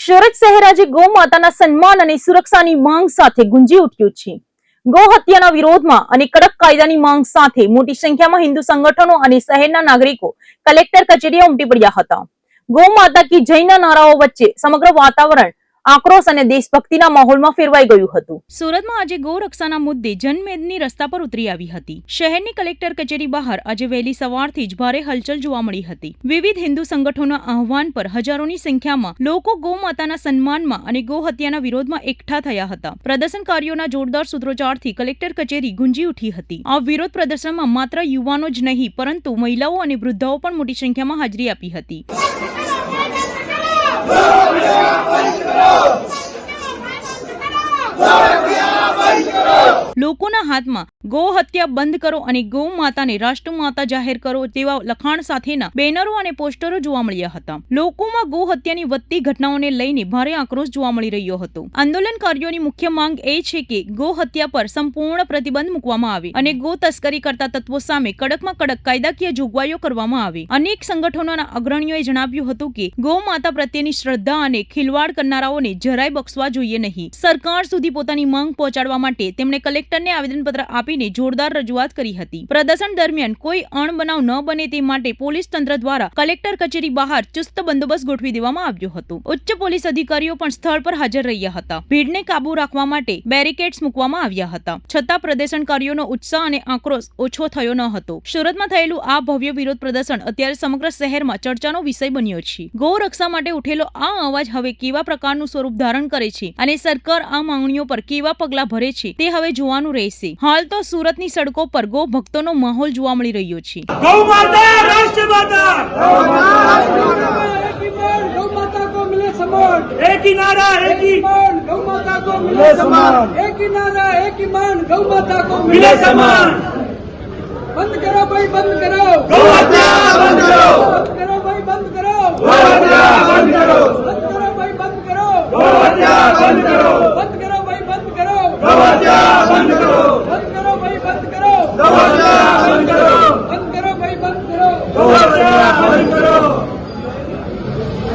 સુરત શહેર આજે ગૌ માતાના સન્માન અને સુરક્ષાની માંગ સાથે ગુંજી ઉઠ્યું છે। ગૌ હત્યાના વિરોધમાં અને કડક કાયદાની માંગ સાથે મોટી સંખ્યામાં હિન્દુ સંગઠનો અને શહેરના નાગરિકો કલેક્ટર કચેરીએ ઉમટી પડ્યા હતા। ગૌ માતા કી જયના નારાઓ વચ્ચે સમગ્ર વાતાવરણ આક્રોશ અને દેશભક્તિના માહોલમાં ફેરવાઈ ગયું હતું। સુરતમાં આજે ગૌ રક્ષાના મુદ્દે જનમેદની રસ્તા પર ઉતરી આવી હતી। શહેરની કલેક્ટર કચેરી બહાર આજે વહેલી સવારથી જ ભારે હલચલ જોવા મળી હતી। વિવિધ હિન્દુ સંગઠનોના આહવાન પર હજારોની સંખ્યામાં લોકો ગૌ માતાના સન્માનમાં અને ગૌ હત્યાના વિરોધમાં એકઠા થયા હતા। પ્રદર્શનકારીઓના જોરદાર સૂત્રોચ્ચારથી કલેક્ટર કચેરી ગુંજી ઉઠી હતી। આ વિરોધ પ્રદર્શનમાં માત્ર યુવાનો જ નહીં પરંતુ મહિલાઓ અને વૃદ્ધાઓ પણ મોટી સંખ્યામાં હાજરી આપી હતી। લોકોના હાથમાં ગૌ હત્યા બંધ કરો અને ગૌ માતાને રાષ્ટ્રમાતા જાહેર કરો તેવા લખાણ સાથેના બેનરો અને પોસ્ટરો જોવા મળ્યા હતા। લોકોમાં ગૌ હત્યાની વધતી ઘટનાઓને લઈને ભારે આક્રોશ જોવા મળી રહ્યો હતો। આંદોલનકારીઓની મુખ્ય માંગ એ છે કે ગૌ હત્યા પર સંપૂર્ણ પ્રતિબંધ મૂકવામાં આવે અને ગૌ તસ્કરી કરતા તત્વો સામે કડકમાં કડક કાયદાકીય જોગવાઈઓ કરવામાં આવે। અનેક સંગઠનોના અગ્રણીઓએ જણાવ્યું હતું કે ગૌ માતા પ્રત્યેની શ્રદ્ધા અને ખિલવાડ કરનારાઓને જરાય બક્ષવા જોઈએ નહીં। સરકાર સુધી પોતાની માંગ પહોંચાડવા માટે તેમણે કલેક્ટરને આવેદનપત્ર આપીને જોરદાર રજૂઆત કરી હતી। પ્રદર્શન દરમિયાન કોઈ અણબનાવ ન બને તે માટે પોલીસ તંત્ર દ્વારા કલેક્ટર કચેરી બહાર ચુસ્ત બંદોબસ્ત ગોઠવી દેવામાં આવ્યો હતો। ઉચ્ચ પોલીસ અધિકારીઓ પણ સ્થળ પર હાજર રહ્યા હતા। ભીડને કાબુ રાખવા માટે બેરિકેડ્સ મૂકવામાં આવ્યા હતા, છતાં પ્રદર્શનકારીઓનો ઉત્સાહ અને આક્રોશ ઓછો થયો ન હતો। સુરતમાં થયેલું આ ભવ્ય વિરોધ પ્રદર્શન અત્યારે સમગ્ર શહેરમાં ચર્ચાનો વિષય બન્યો છે। ગૌ રક્ષા માટે ઉઠેલો આ અવાજ હવે કેવા પ્રકારનું સ્વરૂપ ધારણ કરે છે અને સરકાર આ માંગણીઓ પર કેવા પગલાં ભરે છે તે હવે જોવાનું રહેશે। હાલ તો સુરતની સડકો પર ગૌ ભક્તોનો માહોલ જોવા મળી રહ્યો છે। गौ माता राष्ट्रमाता, गौ माता को मिले सम्मान, एक ही नारा एक ही गौ माता को मिले सम्मान, एक ही नारा एक ही मान, गौ माता को मिले सम्मान। बंद करो भाई बंद करो, गौ हत्या बंद करो, बंद करो भाई बंद करो, गौ हत्या बंद